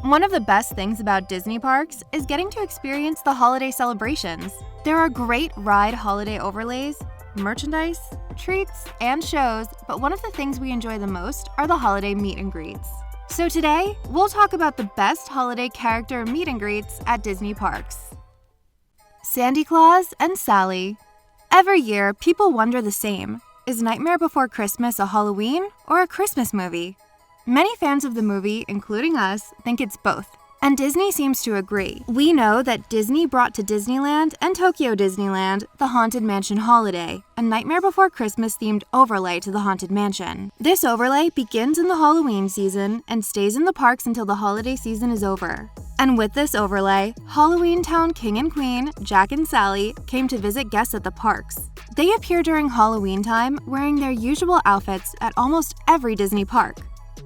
One of the best things about Disney parks is getting to experience the holiday celebrations. There are great ride holiday overlays, merchandise, treats, and shows, but one of the things we enjoy the most are the holiday meet and greets. So today, we'll talk about the best holiday character meet and greets at Disney parks. Sandy Claus and Sally. Every year, people wonder the same. Is Nightmare Before Christmas a Halloween or a Christmas movie? Many fans of the movie, including us, think it's both. And Disney seems to agree. We know that Disney brought to Disneyland and Tokyo Disneyland the Haunted Mansion Holiday, a Nightmare Before Christmas themed overlay to the Haunted Mansion. This overlay begins in the Halloween season and stays in the parks until the holiday season is over. And with this overlay, Halloween Town King and Queen, Jack and Sally, came to visit guests at the parks. They appear during Halloween time wearing their usual outfits at almost every Disney park.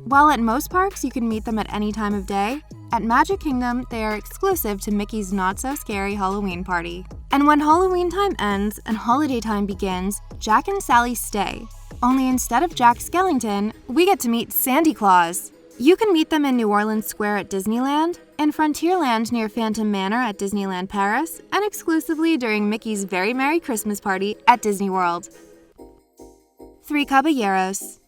While at most parks you can meet them at any time of day, at Magic Kingdom they are exclusive to Mickey's Not-So-Scary Halloween Party. And when Halloween time ends and holiday time begins, Jack and Sally stay. Only instead of Jack Skellington, we get to meet Sandy Claus. You can meet them in New Orleans Square at Disneyland, in Frontierland near Phantom Manor at Disneyland Paris, and exclusively during Mickey's Very Merry Christmas Party at Disney World. Three Caballeros.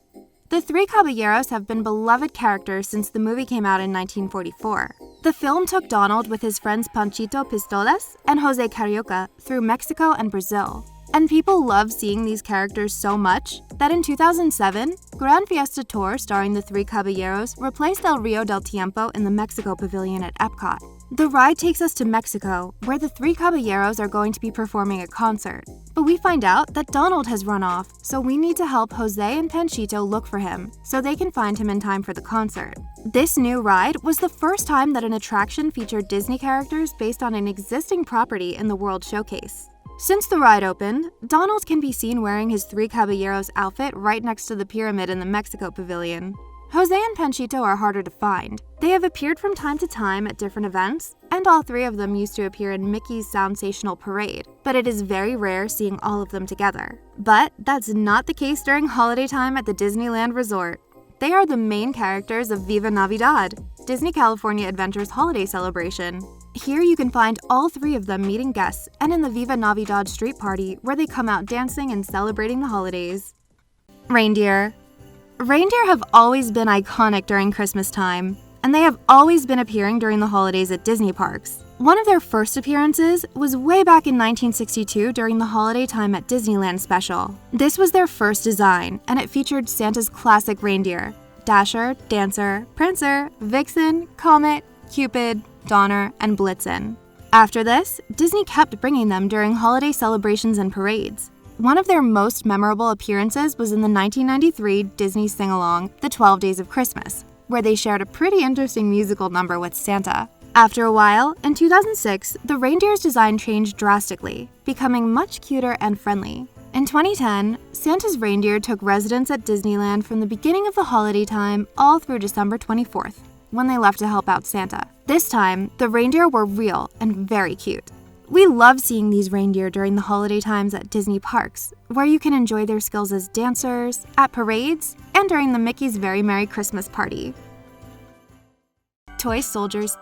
The Three Caballeros have been beloved characters since the movie came out in 1944. The film took Donald with his friends Panchito Pistolas and Jose Carioca through Mexico and Brazil. And people love seeing these characters so much that in 2007, Gran Fiesta Tour starring the Three Caballeros replaced El Rio del Tiempo in the Mexico Pavilion at Epcot. The ride takes us to Mexico, where the Three Caballeros are going to be performing a concert. But we find out that Donald has run off, so we need to help Jose and Panchito look for him, so they can find him in time for the concert. This new ride was the first time that an attraction featured Disney characters based on an existing property in the World Showcase. Since the ride opened, Donald can be seen wearing his Three Caballeros outfit right next to the pyramid in the Mexico Pavilion. Jose and Panchito are harder to find. They have appeared from time to time at different events, and all three of them used to appear in Mickey's Soundsational Parade, but it is very rare seeing all of them together. But that's not the case during holiday time at the Disneyland Resort. They are the main characters of Viva Navidad, Disney California Adventure's holiday celebration. Here you can find all three of them meeting guests and in the Viva Navidad street party where they come out dancing and celebrating the holidays. Reindeer. Reindeer have always been iconic during Christmas time, and they have always been appearing during the holidays at Disney parks. One of their first appearances was way back in 1962 during the holiday time at Disneyland special. This was their first design, and it featured Santa's classic reindeer: Dasher, Dancer, Prancer, Vixen, Comet, Cupid, Donner, and Blitzen. After this, Disney kept bringing them during holiday celebrations and parades. One of their most memorable appearances was in the 1993 Disney sing-along, The 12 Days of Christmas, where they shared a pretty interesting musical number with Santa. After a while, in 2006, the reindeer's design changed drastically, becoming much cuter and friendly. In 2010, Santa's reindeer took residence at Disneyland from the beginning of the holiday time all through December 24th, when they left to help out Santa. This time, the reindeer were real and very cute. We love seeing these reindeer during the holiday times at Disney parks, where you can enjoy their skills as dancers, at parades, and during the Mickey's Very Merry Christmas Party. Toy Soldiers.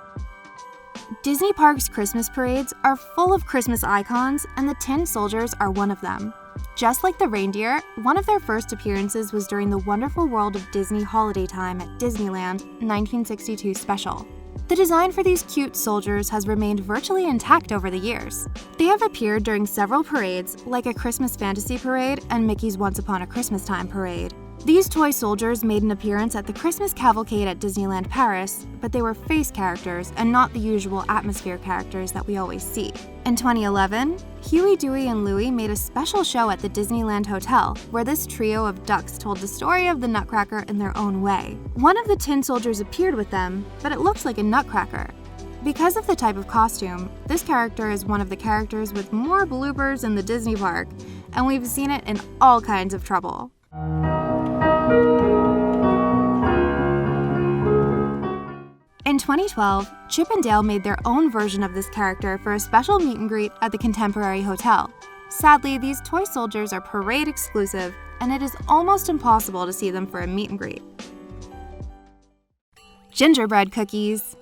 Disney Parks' Christmas parades are full of Christmas icons, and the Tin Soldiers are one of them. Just like the reindeer, one of their first appearances was during the Wonderful World of Disney Holiday Time at Disneyland 1962 special. The design for these cute soldiers has remained virtually intact over the years. They have appeared during several parades, like a Christmas Fantasy Parade and Mickey's Once Upon a Christmas Time Parade. These toy soldiers made an appearance at the Christmas Cavalcade at Disneyland Paris, but they were face characters and not the usual atmosphere characters that we always see. In 2011, Huey, Dewey, and Louie made a special show at the Disneyland Hotel, where this trio of ducks told the story of the Nutcracker in their own way. One of the Tin Soldiers appeared with them, but it looked like a nutcracker. Because of the type of costume, this character is one of the characters with more bloopers in the Disney park, and we've seen it in all kinds of trouble. In 2012, Chip and Dale made their own version of this character for a special meet and greet at the Contemporary Hotel. Sadly, these toy soldiers are parade exclusive, and it is almost impossible to see them for a meet and greet. Gingerbread Cookies.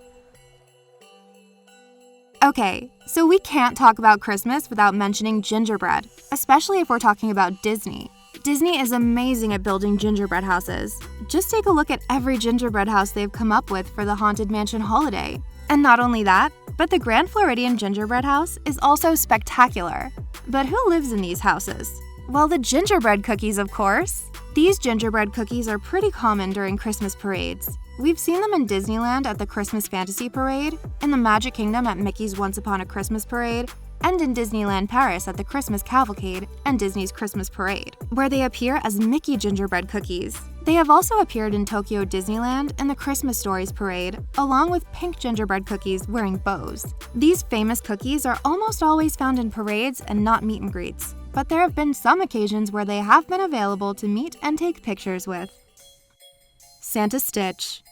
Okay, so we can't talk about Christmas without mentioning gingerbread, especially if we're talking about Disney. Disney is amazing at building gingerbread houses. Just take a look at every gingerbread house they've come up with for the Haunted Mansion holiday. And not only that, but the Grand Floridian gingerbread house is also spectacular. But who lives in these houses? Well, the gingerbread cookies, of course. These gingerbread cookies are pretty common during Christmas parades. We've seen them in Disneyland at the Christmas Fantasy Parade, in the Magic Kingdom at Mickey's Once Upon a Christmas Parade, and in Disneyland Paris at the Christmas Cavalcade and Disney's Christmas Parade, where they appear as Mickey gingerbread cookies. They have also appeared in Tokyo Disneyland and the Christmas Stories Parade, along with pink gingerbread cookies wearing bows. These famous cookies are almost always found in parades and not meet and greets, but there have been some occasions where they have been available to meet and take pictures with. Santa Stitch.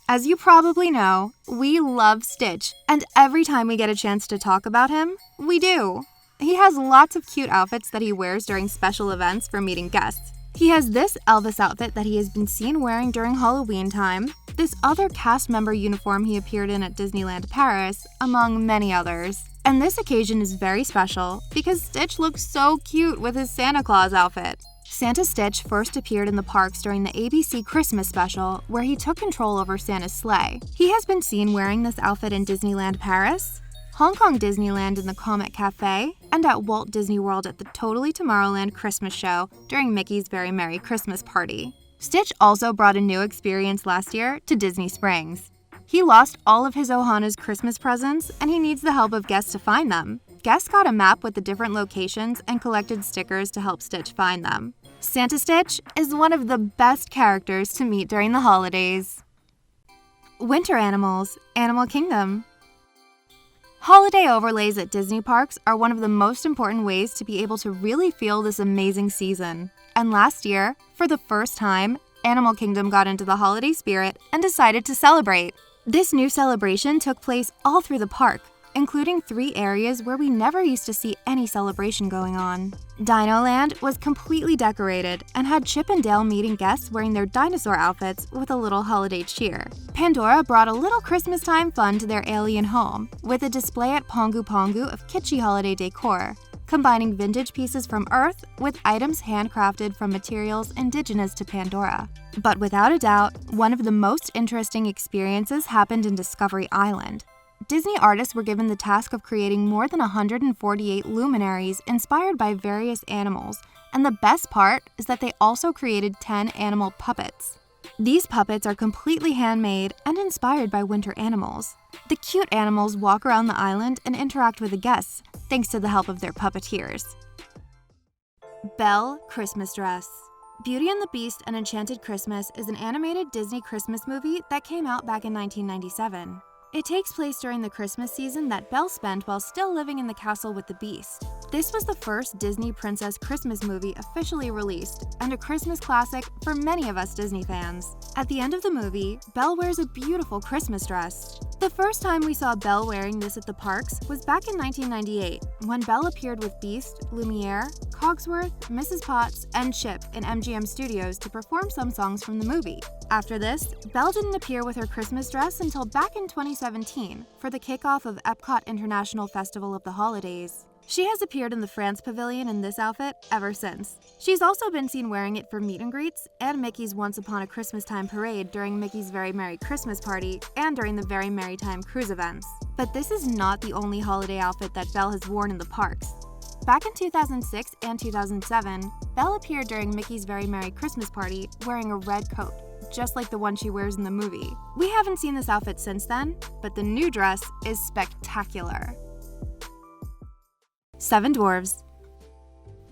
As you probably know, we love Stitch, and every time we get a chance to talk about him, we do. He has lots of cute outfits that he wears during special events for meeting guests. He has this Elvis outfit that he has been seen wearing during Halloween time, this other cast member uniform he appeared in at Disneyland Paris, among many others. And this occasion is very special because Stitch looks so cute with his Santa Claus outfit. Santa Stitch first appeared in the parks during the ABC Christmas special, where he took control over Santa's sleigh. He has been seen wearing this outfit in Disneyland Paris, Hong Kong Disneyland in the Comet Cafe, and at Walt Disney World at the Totally Tomorrowland Christmas show during Mickey's Very Merry Christmas Party. Stitch also brought a new experience last year to Disney Springs. He lost all of his Ohana's Christmas presents, and he needs the help of guests to find them. Guests got a map with the different locations and collected stickers to help Stitch find them. Santa Stitch is one of the best characters to meet during the holidays. Winter Animals, Animal Kingdom. Holiday overlays at Disney parks are one of the most important ways to be able to really feel this amazing season. And last year, for the first time, Animal Kingdom got into the holiday spirit and decided to celebrate. This new celebration took place all through the park, including 3 areas where we never used to see any celebration going on. Dino Land was completely decorated and had Chip and Dale meeting guests wearing their dinosaur outfits with a little holiday cheer. Pandora brought a little Christmas time fun to their alien home, with a display at Pongu Pongu of kitschy holiday decor, combining vintage pieces from Earth with items handcrafted from materials indigenous to Pandora. But without a doubt, one of the most interesting experiences happened in Discovery Island. Disney artists were given the task of creating more than 148 luminaries inspired by various animals, and the best part is that they also created 10 animal puppets. These puppets are completely handmade and inspired by winter animals. The cute animals walk around the island and interact with the guests, thanks to the help of their puppeteers. Belle Christmas Dress. Beauty and the Beast and Enchanted Christmas is an animated Disney Christmas movie that came out back in 1997. It takes place during the Christmas season that Belle spent while still living in the castle with the Beast. This was the first Disney Princess Christmas movie officially released, and a Christmas classic for many of us Disney fans. At the end of the movie, Belle wears a beautiful Christmas dress. The first time we saw Belle wearing this at the parks was back in 1998, when Belle appeared with Beast, Lumiere, Cogsworth, Mrs. Potts, and Chip in MGM Studios to perform some songs from the movie. After this, Belle didn't appear with her Christmas dress until back in 2017 for the kickoff of Epcot International Festival of the Holidays. She has appeared in the France Pavilion in this outfit ever since. She's also been seen wearing it for meet and greets and Mickey's Once Upon a Christmas Time parade during Mickey's Very Merry Christmas Party and during the Very Merry Time cruise events. But this is not the only holiday outfit that Belle has worn in the parks. Back in 2006 and 2007, Belle appeared during Mickey's Very Merry Christmas Party wearing a red coat, just like the one she wears in the movie. We haven't seen this outfit since then, but the new dress is spectacular. 7 Dwarfs.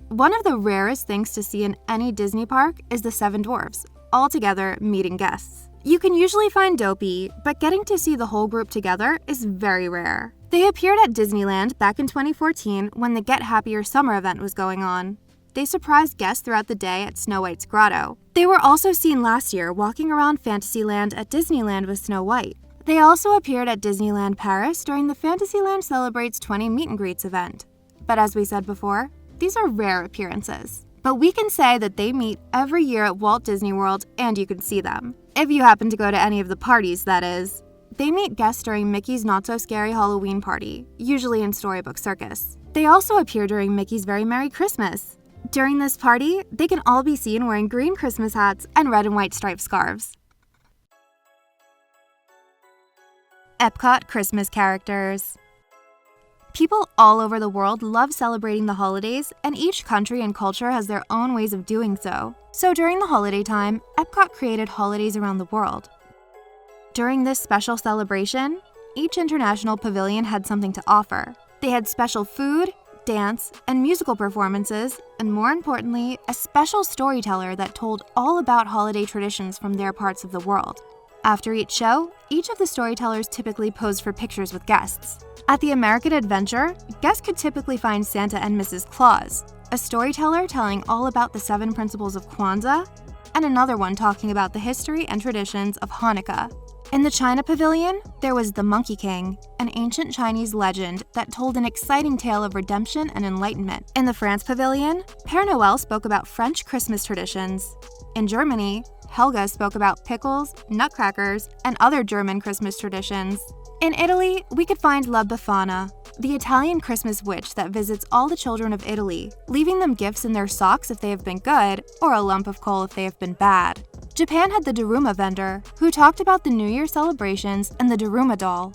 One of the rarest things to see in any Disney park is the 7 Dwarfs, all together meeting guests. You can usually find Dopey, but getting to see the whole group together is very rare. They appeared at Disneyland back in 2014 when the Get Happier summer event was going on. They surprised guests throughout the day at Snow White's grotto. They were also seen last year walking around Fantasyland at Disneyland with Snow White. They also appeared at Disneyland Paris during the Fantasyland Celebrates 20 Meet and Greets event. But as we said before, these are rare appearances. But we can say that they meet every year at Walt Disney World and you can see them. If you happen to go to any of the parties, that is. they meet guests during Mickey's Not-So-Scary Halloween Party, usually in Storybook Circus. They also appear during Mickey's Very Merry Christmas. During this party, they can all be seen wearing green Christmas hats and red and white striped scarves. Epcot Christmas characters. People all over the world love celebrating the holidays, and each country and culture has their own ways of doing so. So during the holiday time, Epcot created holidays around the world. During this special celebration, each international pavilion had something to offer. They had special food, dance, and musical performances, and more importantly, a special storyteller that told all about holiday traditions from their parts of the world. After each show, each of the storytellers typically posed for pictures with guests. At the American Adventure, guests could typically find Santa and Mrs. Claus, a storyteller telling all about the 7 principles of Kwanzaa, and another one talking about the history and traditions of Hanukkah. In the China Pavilion, there was the Monkey King, an ancient Chinese legend that told an exciting tale of redemption and enlightenment. In the France Pavilion, Père Noël spoke about French Christmas traditions. In Germany, Helga spoke about pickles, nutcrackers, and other German Christmas traditions. In Italy, we could find La Befana, the Italian Christmas witch that visits all the children of Italy, leaving them gifts in their socks if they have been good, or a lump of coal if they have been bad. Japan had the Daruma vendor, who talked about the New Year celebrations and the Daruma doll.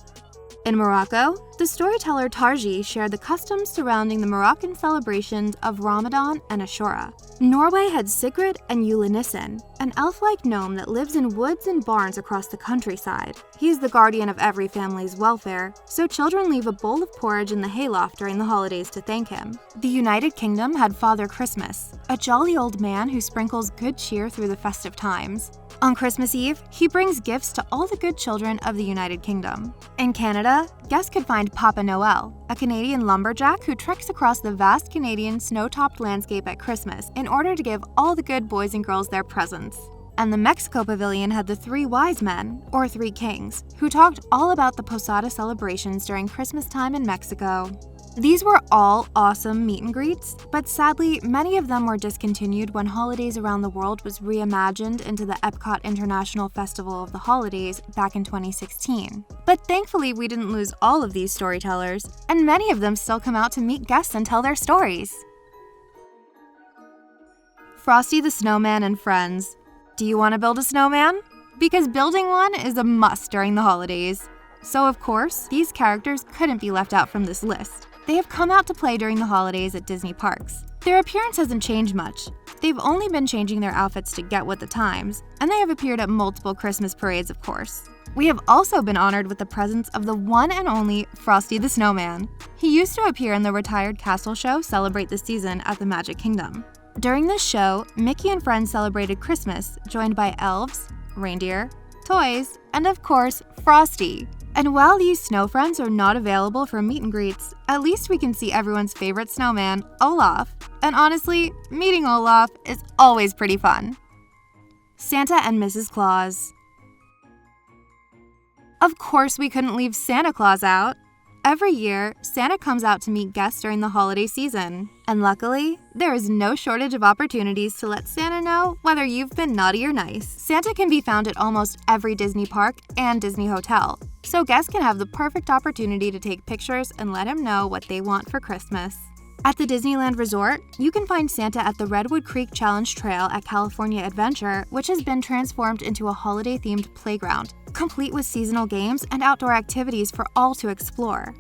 In Morocco, the storyteller Tarji shared the customs surrounding the Moroccan celebrations of Ramadan and Ashura. Norway had Sigrid and Ulinissen, an elf-like gnome that lives in woods and barns across the countryside. He is the guardian of every family's welfare, so children leave a bowl of porridge in the hayloft during the holidays to thank him. The United Kingdom had Father Christmas, a jolly old man who sprinkles good cheer through the festive times. On Christmas Eve, he brings gifts to all the good children of the United Kingdom. In Canada, guests could find Papa Noel, a Canadian lumberjack who treks across the vast Canadian snow-topped landscape at Christmas in order to give all the good boys and girls their presents. And the Mexico Pavilion had the 3 wise men, or 3 kings, who talked all about the Posada celebrations during Christmas time in Mexico. These were all awesome meet and greets, but sadly, many of them were discontinued when Holidays Around the World was reimagined into the Epcot International Festival of the Holidays back in 2016. But thankfully, we didn't lose all of these storytellers, and many of them still come out to meet guests and tell their stories. Frosty the Snowman and Friends. Do you want to build a snowman? Because building one is a must during the holidays. So of course, these characters couldn't be left out from this list. They have come out to play during the holidays at Disney parks. Their appearance hasn't changed much. They've only been changing their outfits to get with the times, and they have appeared at multiple Christmas parades, of course. We have also been honored with the presence of the one and only Frosty the Snowman. He used to appear in the retired castle show Celebrate the Season at the Magic Kingdom. During this show, Mickey and friends celebrated Christmas, joined by elves, reindeer, toys, and of course, Frosty. And while these snow friends are not available for meet and greets, at least we can see everyone's favorite snowman, Olaf. And honestly, meeting Olaf is always pretty fun. Santa and Mrs. Claus. Of course, we couldn't leave Santa Claus out. Every year, Santa comes out to meet guests during the holiday season. And luckily, there is no shortage of opportunities to let Santa know whether you've been naughty or nice. Santa can be found at almost every Disney park and Disney hotel, so guests can have the perfect opportunity to take pictures and let him know what they want for Christmas. At the Disneyland Resort, you can find Santa at the Redwood Creek Challenge Trail at California Adventure, which has been transformed into a holiday-themed playground, complete with seasonal games and outdoor activities for all to explore.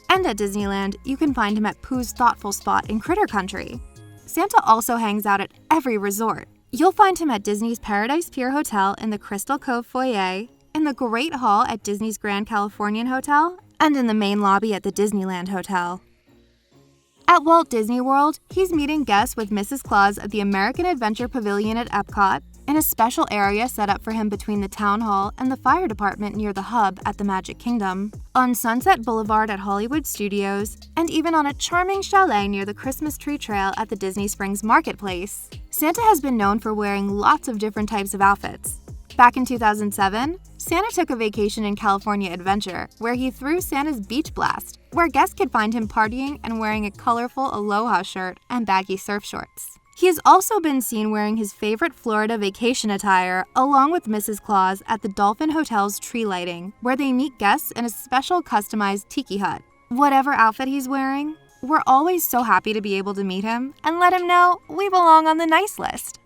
And at Disneyland, you can find him at Pooh's Thoughtful Spot in Critter Country. Santa also hangs out at every resort. You'll find him at Disney's Paradise Pier Hotel in the Crystal Cove Foyer, in the Great Hall at Disney's Grand Californian Hotel, and in the main lobby at the Disneyland Hotel. At Walt Disney World, he's meeting guests with Mrs. Claus at the American Adventure Pavilion at Epcot, in a special area set up for him between the Town Hall and the Fire Department near the Hub at the Magic Kingdom, on Sunset Boulevard at Hollywood Studios, and even on a charming chalet near the Christmas Tree Trail at the Disney Springs Marketplace. Santa has been known for wearing lots of different types of outfits. Back in 2007, Santa took a vacation in California Adventure, where he threw Santa's Beach Blast, where guests could find him partying and wearing a colorful Aloha shirt and baggy surf shorts. He has also been seen wearing his favorite Florida vacation attire along with Mrs. Claus at the Dolphin Hotel's tree lighting, where they meet guests in a special customized tiki hut. Whatever outfit he's wearing, we're always so happy to be able to meet him and let him know we belong on the nice list.